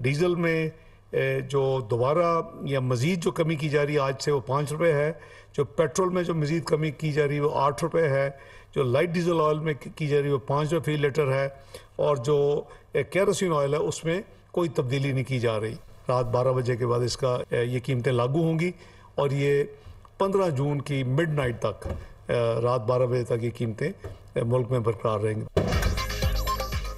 Diesel में जो दोबारा या मज़ीद जो कमी की जा रही है आज से वो 5 रुपये है। जो पेट्रोल में जो मज़ीद कमी की जा रही है वो 8 रुपये है। जो लाइट डीजल ऑयल में की जा रही है वो 5 रुपये फी लीटर है। और जो केरोसिन ऑयल है उसमें कोई तब्दीली नहीं की जा रही। रात 12 बजे के बाद इसका ये कीमतें लागू होंगी और ये 15 जून की मिडनाइट तक रात 12 बजे तक ये कीमतें मुल्क में बरकरार रहेंगी।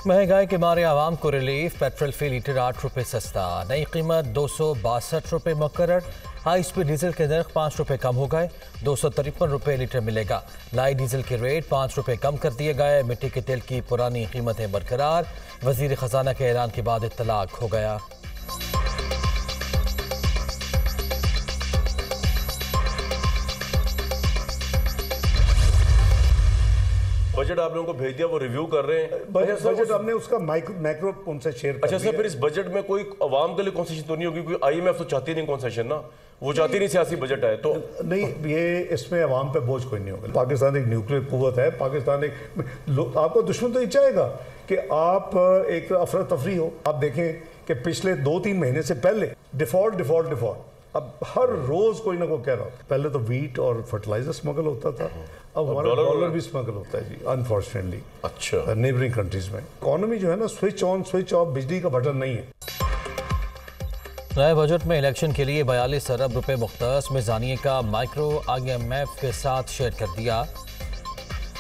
महंगाई के मारे आवाम को रिलीफ। पेट्रोल फी लीटर 8 रुपये सस्ता। नई कीमत 262 रुपये मुकर्रर। हाई स्पीड डीजल के नर्ख 5 रुपये कम हो गए, 253 रुपये लीटर मिलेगा। लाइट डीजल के रेट 5 रुपये कम कर दिए गए। मिट्टी के तेल की पुरानी कीमतें बरकरार। वजीर खजाना के ऐलान के बाद इत्तलाक हो गया। बजट आप लोगों को भेज दिया, वो रिव्यू कर रहे हैं। बजट हमने उसका मैक्रो उनसे शेयर कर अच्छा सर, फिर इस बजट में कोई आवाम के लिए कंसेशन तो नहीं होगी? क्योंकि आईएमएफ तो चाहती नहीं कंसेशन ना, वो चाहती नहीं सियासी बजट है तो नहीं, ये इसमें आवाम पे बोझ कोई नहीं होगा। पाकिस्तान एक न्यूक्लियर कुव्वत है। पाकिस्तान एक आपको दुश्मन तो ये चाहेगा कि आप एक अफरा तफरी हो। आप देखें कि पिछले 2-3 महीने से पहले डिफॉल्ट अब हर रोज कोई ना कोई कह रहा होता। पहले तो वीट और फर्टिलाइजर स्मगल होता था, अब हमारा डॉलर भी स्मगल होता है जी, अनफॉर्चुनेटली। अच्छा, नेबरिंग कंट्रीज में इकोनॉमी जो है ना, स्विच ऑन स्विच ऑफ बिजली का बटन नहीं है। नए बजट में इलेक्शन के लिए 42 अरब रुपए मुख्तस मिजानिये का माइक्रो IMF के साथ शेयर कर दिया।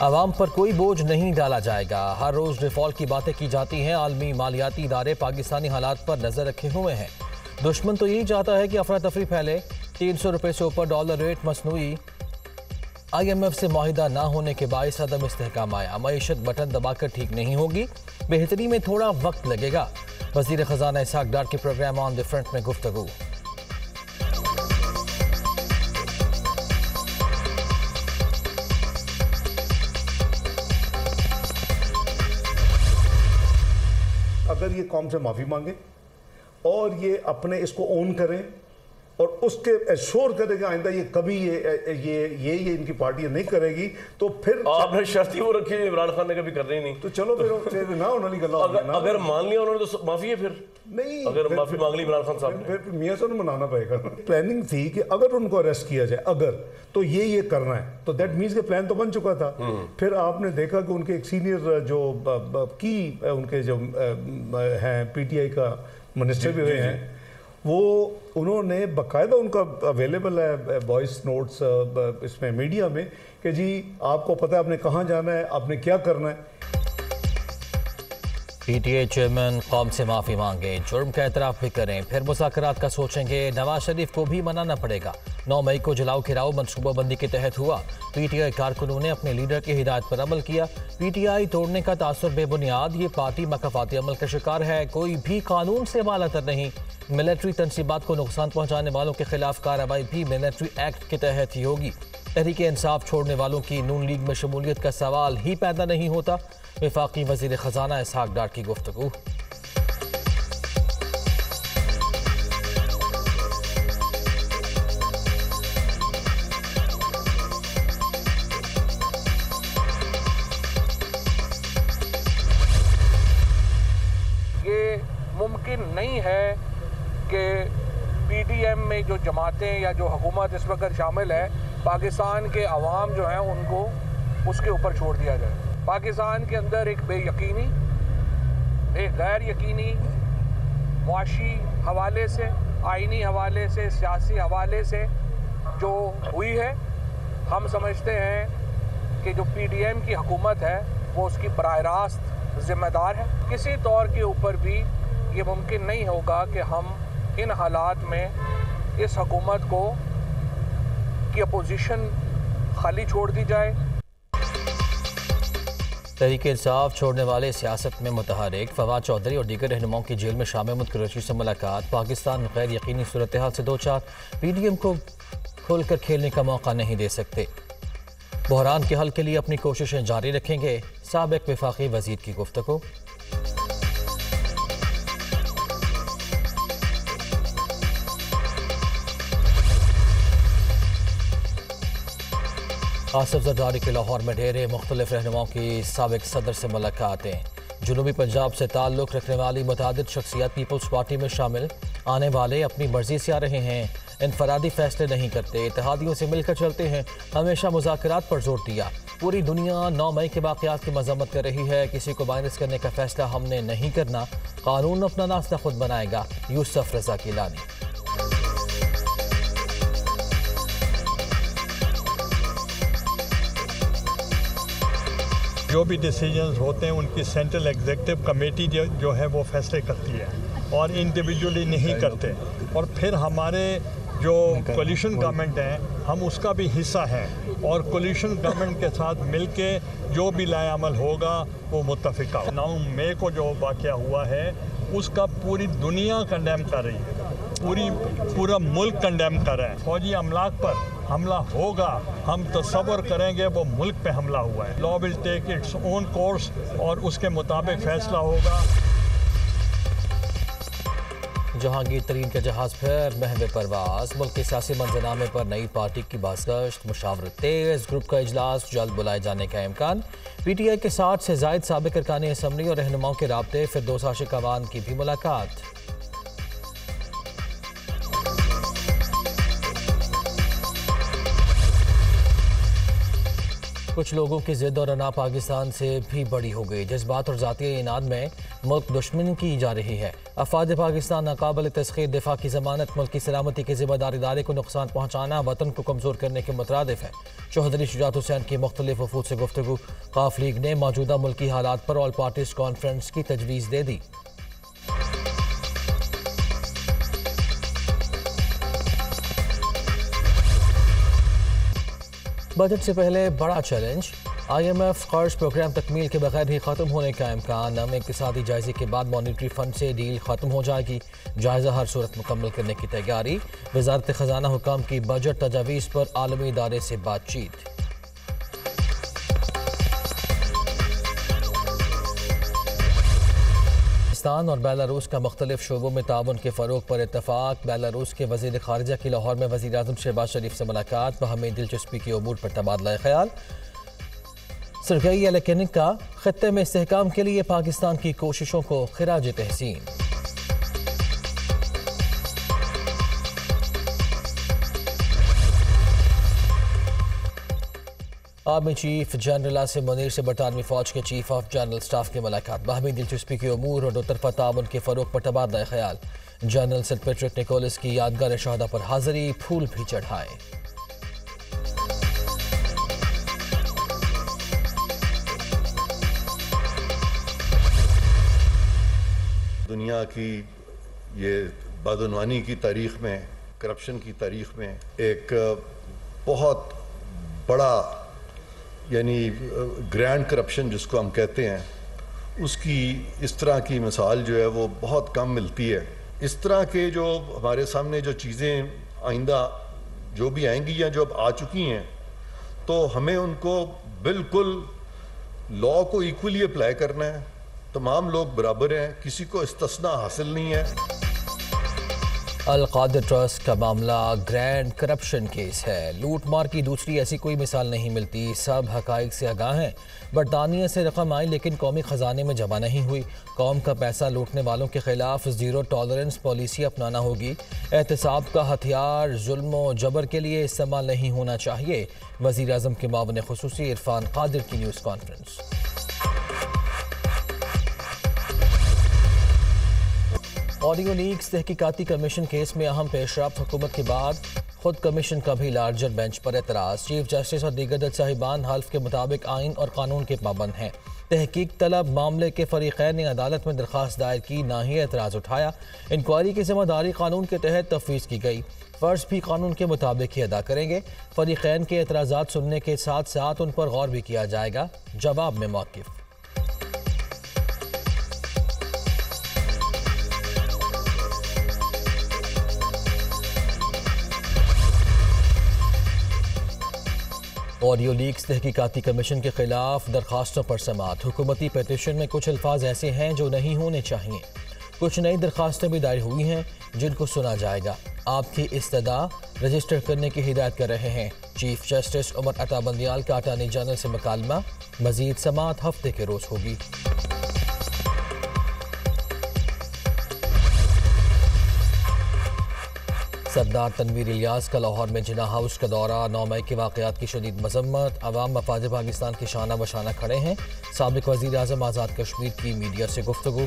आवाम पर कोई बोझ नहीं डाला जाएगा। हर रोज डिफॉल्ट की बातें की जाती हैं। आलमी मालियाती इदारे पाकिस्तानी हालात पर नजर रखे हुए हैं। दुश्मन तो यही चाहता है कि अफरा तफरी फैले। 300 रुपये से ऊपर डॉलर रेट मसनूई IMF से माहिदा ना होने के बायस अदम इस्तेहकाम आया। मईशत बटन दबाकर ठीक नहीं होगी, बेहतरी में थोड़ा वक्त लगेगा। वजीर खजाना इसहाक डार के प्रोग्राम ऑन द फ्रंट में गुफ्तगू। अगर ये कौम से माफी मांगे और ये अपने इसको ओन करें और उसके एश्योर करेगा आइंदा ये कभी ये इनकी पार्टी नहीं करेगी, तो फिर आपने शर्त ही वो रखी है इमरान खान ने कभी करनी नहीं। तो चलो फिर ना उन्होंने अगर मान लिया उन्होंने तो माफी है, फिर नहीं, अगर माफी मांग ली इमरान खान साहब ने, फिर मियां साहब को मनाना पड़ेगा। प्लानिंग थी कि अगर उनको अरेस्ट किया जाए अगर, तो ये करना है, तो दैट मीन्स के प्लान तो बन चुका था। फिर आपने देखा कि उनके एक सीनियर जो की उनके जो हैं PTI का मिनिस्टर भी हुए हैं, वो उन्होंने बाकायदा उनका अवेलेबल है वॉइस नोट्स इसमें मीडिया में कि जी आपको पता है आपने कहाँ जाना है, आपने क्या करना है। PTA चेयरमैन कौम से माफ़ी मांगे, जुर्म का एतराफ़ भी करें, फिर मुज़ाकरात का सोचेंगे। नवाज शरीफ को भी मनाना पड़ेगा। 9 मई को जलाओ खिराओ मनसूबाबंदी के तहत हुआ। PTI कारकुनों ने अपने लीडर की हिदायत पर अमल किया। PTI तोड़ने का तासुर बेबुनियाद। ये पार्टी मकफाती अमल का शिकार है, कोई भी कानून से बालातर नहीं। मिलिट्री तनसीबात को नुकसान पहुँचाने वालों के खिलाफ कार्रवाई भी मिलिट्री एक्ट के तहत ही होगी। तहरीक इंसाफ छोड़ने वालों की नून लीग में शमूलियत का सवाल ही पैदा नहीं होता। वफाकी वजीर खजाना इसहाक डार की गुफ्तगू। ये मुमकिन नहीं है कि PDM में जो जमातें या जो हुकूमत इस वक्त शामिल है, पाकिस्तान के अवाम जो हैं उनको उसके ऊपर छोड़ दिया जाए। पाकिस्तान के अंदर एक बेयकीनी, एक गैर यकीनी मुआशी हवाले से, आइनी हवाले से, सियासी हवाले से जो हुई है, हम समझते हैं कि जो PDM की हुकूमत है वो उसकी बराह रास्त ज़िम्मेदार है। किसी तौर के ऊपर भी ये मुमकिन नहीं होगा कि हम इन हालात में इस हुकूमत को की अपोजिशन खाली छोड़ दी जाए। तहरीक इंसाफ छोड़ने वाले सियासत में मुतहरिक फवाद चौधरी और दीगर रहनुमाओं की जेल में शामिल कराची से मुलाकात। पाकिस्तान में गैर यकीनी सूरत हाल से 2-4 PDM को खोलकर खेलने का मौका नहीं दे सकते। बहरान के हल के लिए अपनी कोशिशें जारी रखेंगे। साबिक वफाकी वजीर की गुफ्तगू। आसिफ जरदारी के लाहौर में डेरे मुख्तलिफ रहनुमाओं की साबिक सदर से मुलाकातें। जुनूबी पंजाब से ताल्लुक़ रखने वाली मुतादिद शख्सियत पीपल्स पार्टी में शामिल आने वाले अपनी मर्जी से आ रहे हैं, इनफरादी फैसले नहीं करते, इत्तेहादियों से मिलकर चलते हैं, हमेशा मुज़ाकरात पर जोर दिया। पूरी दुनिया 9 मई के वाक़यात की मज़म्मत कर रही है, किसी को माइनस करने का फैसला हमने नहीं करना, कानून अपना नाश्ता खुद बनाएगा। यूसुफ रज़ा गिलानी। जो भी डिसीजंस होते हैं उनकी सेंट्रल एग्जीक्यूटिव कमेटी जो है वो फैसले करती है और इंडिविजुअली नहीं करते। और फिर हमारे जो कोलिशन गवर्नमेंट है हम उसका भी हिस्सा हैं और कोलिशन गवर्नमेंट के साथ मिलके जो भी लाएअमल होगा वो मुत्तफ़िका। 9 मई को जो वाक़या हुआ है उसका पूरी दुनिया कंडेम कर रही है, पूरा मुल्क कंडेम कर रहा है। फौजी अमलाक पर हमला होगा, हम तसव्वुर करेंगे वो मुल्क पे हमला हुआ है। Law will take its own course और उसके मुताबिक फैसला होगा। जहांगीर तरीन का जहाज फिर महवे परवास, मुल्क के सियासी मंजरनामे पर नई पार्टी की बाज़गश्त, मुशावरत तेज, ग्रुप का इजलास जल्द बुलाए जाने का इम्कान। PTI के 60 से ज़ायद साबिक़ अरकान असम्बली और रहनुमाओं के राब्ते, फिर 2 शाशिक अवान की भी मुलाकात। कुछ लोगों की जिद और अना पाकिस्तान से भी बड़ी हो गई। जज्बात और ज़ाती इनाद में मुल्क दुश्मनी की जा रही है। अफवाद पाकिस्तान नाकाबिल तस्खीर दिफा की ज़मानत, मुल्क की सलामती के ज़िम्मेदार इदारे को नुकसान पहुँचाना वतन को कमज़ोर करने के मुतरादिफ है। चौधरी शुजात हुसैन की मुख्तलिफ वफूद से गुफ्तगू। काफ लीग ने मौजूदा मुल्की हालात पर ऑल पार्टीज़ कॉन्फ्रेंस की तजवीज़ दे दी। बजट से पहले बड़ा चैलेंज, IMF कर्ज प्रोग्राम तकमील के बगैर ही ख़त्म होने का इम्कान। नम इक़्तिसादी जायजे के बाद मॉनिटरी फंड से डील ख़त्म हो जाएगी, जायज़ा हर सूरत मुकम्मल करने की तैयारी। वज़ारत ख़जाना हुकाम की बजट तजावीज़ पर आलमी इदारे से बातचीत। पाकिस्तान और बेलारूस का मुख्तलिफ शोबों में ताउन के फ़रोग़ पर इत्तफ़ाक़। बेलारूस के वज़ीर ख़ारिजा की लाहौर में वज़ीर आज़म शहबाज शरीफ से मुलाकात, बाहमी दिलचस्पी के उमूर पर तबादला ख़याल। सरगई एलेक्ट्रिक का ख़ित्ते में इस्तेहकाम के लिए पाकिस्तान की कोशिशों को ख़िराज तहसीन। Army chief general Asim Munir से बरतानवी फ़ौज के चीफ ऑफ जनरल स्टाफ की मुलाकात, बाहमी दिलचस्पी के उमूर और दोतरफा ताउन के फ़रोग़ पर तबादला ख़याल। जनरल सेंट पैट्रिक निकोलस की यादगार शहादा पर हाज़िरी, फूल भी चढ़ाए। दुनिया की ये बदउनवानी की तारीख़ में, करप्शन की तारीख़ में एक बहुत बड़ा यानी ग्रैंड करप्शन जिसको हम कहते हैं, उसकी इस तरह की मिसाल जो है वो बहुत कम मिलती है। इस तरह के जो हमारे सामने जो चीज़ें आइंदा जो भी आएंगी या जो अब आ चुकी हैं, तो हमें उनको बिल्कुल लॉ को इक्वली अप्लाई करना है। तमाम लोग बराबर हैं, किसी को इस्तिस्ना हासिल नहीं है। अल कादिर ट्रस्ट का मामला ग्रैंड करप्शन केस है। लूट मार की दूसरी ऐसी कोई मिसाल नहीं मिलती, सब हकाइक से आगाह हैं। बरतानिया से रकम आई लेकिन कौमी ख़जाने में जमा नहीं हुई। कौम का पैसा लूटने वालों के खिलाफ ज़ीरो टॉलरेंस पॉलिसी अपनाना होगी। एहतसाब का हथियार जुल्म व जबर के लिए इस्तेमाल नहीं होना चाहिए। वज़ीर आज़म के मावन ख़ुसूसी इरफान कादिर की न्यूज़ कॉन्फ्रेंस। ऑडियो लीक्स तहकीकाती कमीशन केस में अहम पेशरफ्त, हुकूमत के बाद खुद कमीशन का भी लार्जर बेंच पर एतराज़। चीफ जस्टिस और दीगर जज साहिबान हल्फ के मुताबिक आइन और कानून के पाबंद हैं। तहकीक तलब मामले के फरीक़ैन ने अदालत में दरख्वास्त दायर की, ना ही एतराज़ उठाया। इंक्वायरी की जिम्मेदारी कानून के तहत तफवीज़ की गई, फ़र्ज भी कानून के मुताबिक ही अदा करेंगे। फरीक़ैन के एतराज़ात सुनने के साथ साथ उन पर गौर भी किया जाएगा। जवाब में मौक़िफ़। ऑडियो लीक्स तहकीकाती कमीशन के खिलाफ दरखास्तों पर समाअत। हुकूमती पेटिशन में कुछ अल्फाज ऐसे हैं जो नहीं होने चाहिए। कुछ नई दरखास्तें भी दायर हुई हैं जिनको सुना जाएगा। आपकी इस्तदा रजिस्टर करने की हिदायत कर रहे हैं। चीफ जस्टिस उमर अता बंदियाल का अटॉर्नी जनरल से मुकालमा। मजीद समाअत हफ्ते के रोज़ होगी। सरदार तनवीर इलियास का लाहौर में जिन्ना हाउस का दौरा। 9 मई के वाक़यात की शदीद मजम्मत। अवाम मफाद पाकिस्तान के शाना बशाना खड़े हैं। साबिक वज़ीर आज़म आज़ाद कश्मीर की मीडिया से गुफ्तगू।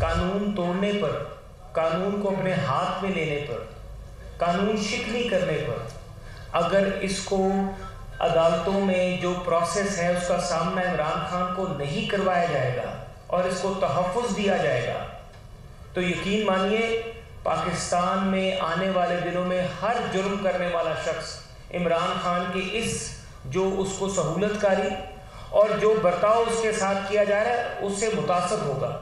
कानून तोड़ने पर, कानून को अपने हाथ में लेने पर, कानून शिकनी करने पर अगर इसको अदालतों में जो प्रोसेस है उसका सामना इमरान खान को नहीं करवाया जाएगा और इसको तहफ़्फ़ुज़ दिया जाएगा तो यकीन मानिए पाकिस्तान में आने वाले दिनों में हर जुर्म करने वाला शख्स इमरान खान के इस जो उसको सहूलतकारी और जो बर्ताव उसके साथ किया जा रहा है उससे मुतासर होगा।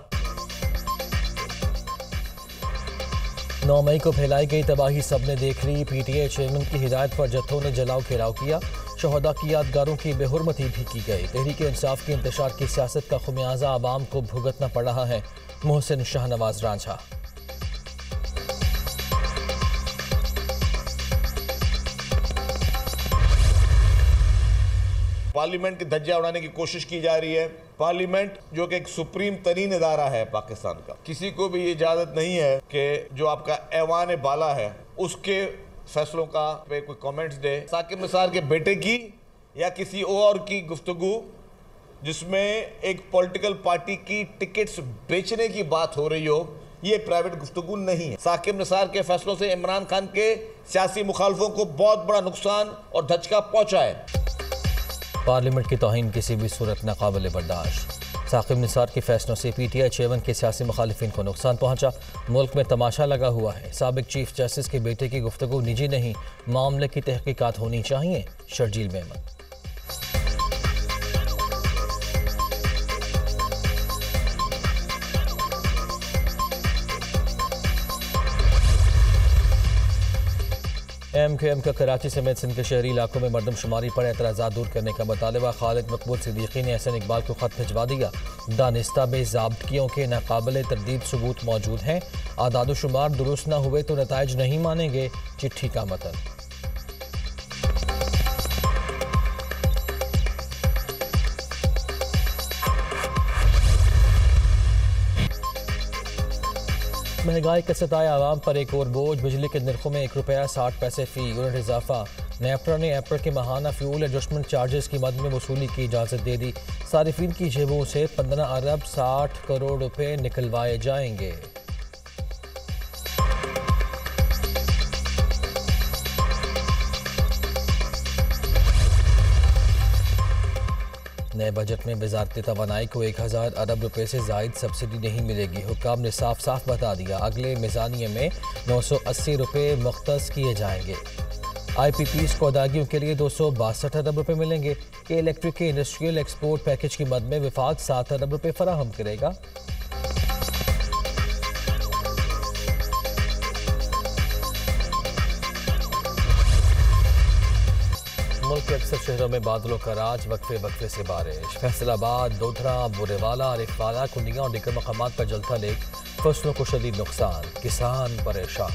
9 मई को फैलाई गई तबाही सबने देख ली। पीटीआई चेयरमैन की हिदायत पर जत्थों ने जलाओ घेराव किया। शहदा की यादगारों की बेहुरमती भी की गई। तहरीक इंसाफ के इंतशार की सियासत का खुमियाजा आवाम को भुगतना पड़ रहा है। मोहसिन शाहनवाज रांझा। पार्लियामेंट की धज्जियां उड़ाने की कोशिश की जा रही है। पार्लियामेंट जो कि एक सुप्रीम तरीन इदारा है पाकिस्तान का, किसी को भी ये इजाजत नहीं है कि जो आपका ऐवान बाला है उसके फैसलों का पे कोई कमेंट्स दे। साकिब निसार के बेटे की या किसी और की गुफ्तगू जिसमें एक पॉलिटिकल पार्टी की टिकट्स बेचने की बात हो रही हो, ये प्राइवेट गुफ्तगू नहीं है। साकिब निसार के फैसलों से इमरान खान के सियासी मुखालफों को बहुत बड़ा नुकसान और धचका पहुंचा है। पार्लियामेंट की तौहीन किसी भी सूरत नाकाबिल बर्दाश्त। साकिब निसार के फैसलों से पीटीआई चेयरमैन के सियासी मुखालिफिन को नुकसान पहुंचा। मुल्क में तमाशा लगा हुआ है। साबिक चीफ जस्टिस के बेटे की गुफ्तगू निजी नहीं, मामले की तहकीकात होनी चाहिए। शर्जील मेमन। MQM का कराची समेत सिंध के शहरी इलाकों में मरदमशुमारी पर एतराज़ात दूर करने का मुतालबा। खालिद मकबूल सिद्दीकी ने एहसन इकबाल को खत भिजवा दिया। दानिस्ता में ज़ाब्तियों के नाकाबिल तरदीद सबूत मौजूद हैं। आदाद शुमार दुरुस्त न हुए तो नताइज नहीं मानेंगे। चिट्ठी का मतन। महंगाई का सताया आवाम पर एक और बोझ। बिजली के नरखों में ₹1.60 फी यूनिट इजाफा। नेपरा ने अप्रैल के माहाना फ्यूल एडजस्टमेंट चार्जेस की मद में वसूली की इजाज़त दे दी। सारिफिन की जेबों से 15 अरब 60 करोड़ रुपए निकलवाए जाएंगे। नए बजट में वजारत तवानाई को 1000 अरब रुपए से जायद सब्सिडी नहीं मिलेगी। हुक्काम ने साफ साफ बता दिया अगले मिज़ानिये में 980 रुपए मुख्तस किए जाएंगे। IPPs को अदायगियों के लिए 262 अरब रुपए मिलेंगे। इलेक्ट्रिक के इंडस्ट्रियल एक्सपोर्ट पैकेज की मद में विफाक 7 अरब रुपए फराहम करेगा। मुल्क के अक्सर शहरों में बादलों का राज, वक्फे वक्फे से बारिश। फैसलाबाद, दोधरा, बुरेवाला, रिफवाला, कुंडिया और दीगर मकामात पर जलता लेक, फसलों को शदीद नुकसान, किसान परेशान।